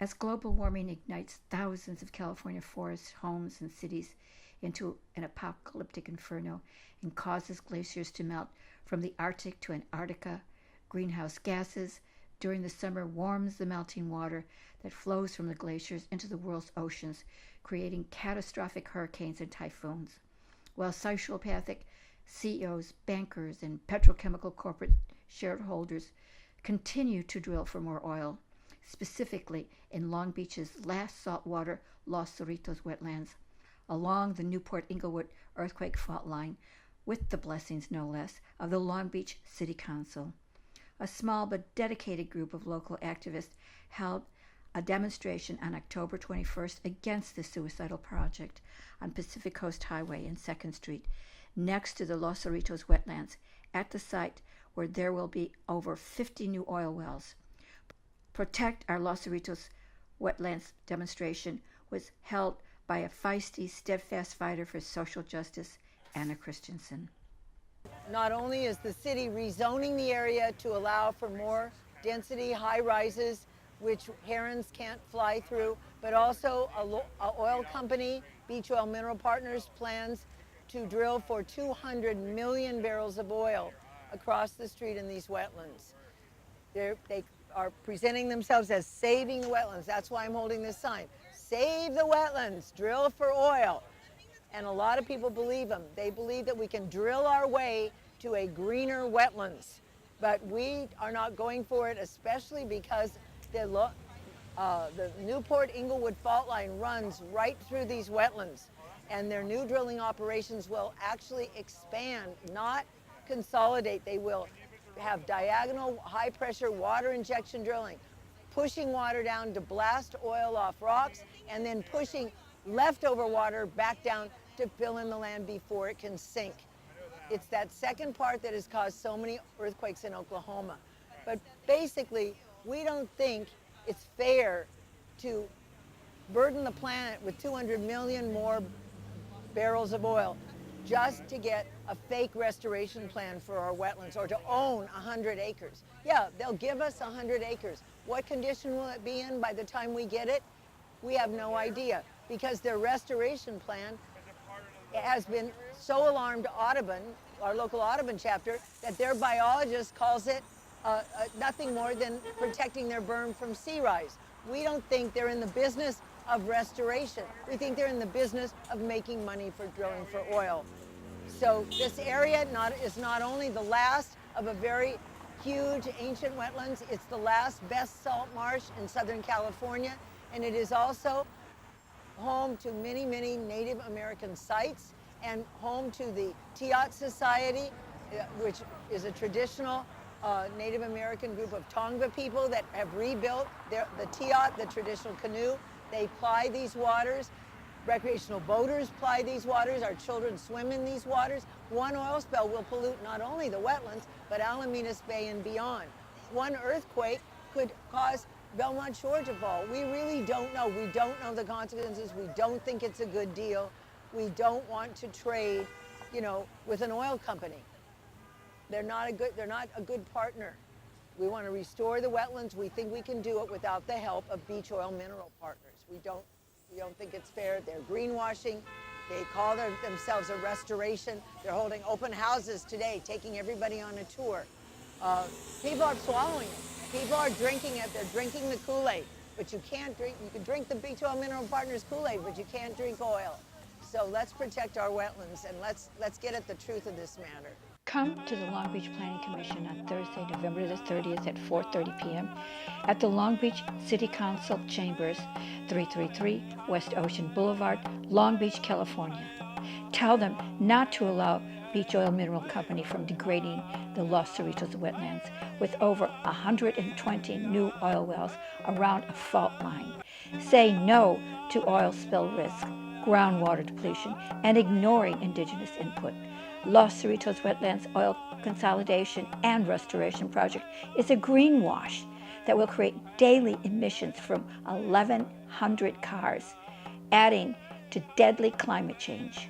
As global warming ignites thousands of California forests, homes, and cities into an apocalyptic inferno and causes glaciers to melt from the Arctic to Antarctica, greenhouse gases during the summer warms the melting water that flows from the glaciers into the world's oceans, creating catastrophic hurricanes and typhoons. While psychopathic CEOs, bankers, and petrochemical corporate shareholders continue to drill for more oil, specifically in Long Beach's last saltwater Los Cerritos Wetlands, along the Newport-Inglewood earthquake fault line, with the blessings, no less, of the Long Beach City Council. A small but dedicated group of local activists held a demonstration on October 21st against the suicidal project on Pacific Coast Highway and 2nd Street, next to the Los Cerritos Wetlands, at the site where there will be over 50 new oil wells. Protect Our Los Cerritos Wetlands demonstration was held by a feisty, steadfast fighter for social justice, Anna Christiansen. Not only is the city rezoning the area to allow for more density high-rises, which herons can't fly through, but also a oil company, Beach Oil Mineral Partners, plans to drill for 200 million barrels of oil across the street in these wetlands. They are presenting themselves as saving the wetlands. That's why I'm holding this sign. Save the wetlands, drill for oil. And a lot of people believe them. They believe that we can drill our way to a greener wetlands. But we are not going for it, especially because the Newport-Inglewood fault line runs right through these wetlands. And their new drilling operations will actually expand, not consolidate. They will have diagonal high-pressure water injection drilling, pushing water down to blast oil off rocks, and then pushing leftover water back down to fill in the land before it can sink. It's that second part that has caused so many earthquakes in Oklahoma. But basically, we don't think it's fair to burden the planet with 200 million more barrels of oil just to get a fake restoration plan for our wetlands or to own 100 acres. Yeah, they'll give us 100 acres. What condition will it be in by the time we get it? We have no idea, because their restoration plan has been so alarmed Audubon, our local Audubon chapter, that their biologist calls it nothing more than protecting their berm from sea rise. We don't think they're in the business of restoration. We think they're in the business of making money for drilling for oil. So this area is not only the last of a very huge ancient wetlands, it's the last best salt marsh in Southern California, and it is also home to many, many Native American sites and home to the Tiat Society, which is a traditional Native American group of Tongva people that have rebuilt the Tiat, the traditional canoe. They ply these waters. Recreational boaters ply these waters. Our children swim in these waters. One oil spill will pollute not only the wetlands, but Alamitos Bay and beyond. One earthquake could cause Belmont Shore to fall. We really don't know. We don't know the consequences. We don't think it's a good deal. We don't want to trade, with an oil company. They're not a good partner. We want to restore the wetlands. We think we can do it without the help of Beach Oil Mineral Partners. We don't think it's fair. They're greenwashing. They call themselves a restoration. They're holding open houses today, taking everybody on a tour. People are swallowing it. People are drinking it. They're drinking the Kool-Aid. But you can't drink. You can drink the Beach Oil Mineral Partners Kool-Aid, but you can't drink oil. So let's protect our wetlands, and let's get at the truth of this matter. Come to the Long Beach Planning Commission on Thursday, November the 30th at 4:30 p.m. at the Long Beach City Council Chambers, 333 West Ocean Boulevard, Long Beach, California. Tell them not to allow Beach Oil Mineral Company from degrading the Los Cerritos Wetlands with over 120 new oil wells around a fault line. Say no to oil spill risk, groundwater depletion, and ignoring indigenous input. Los Cerritos Wetlands Oil Consolidation and Restoration Project is a greenwash that will create daily emissions from 1,100 cars, adding to deadly climate change.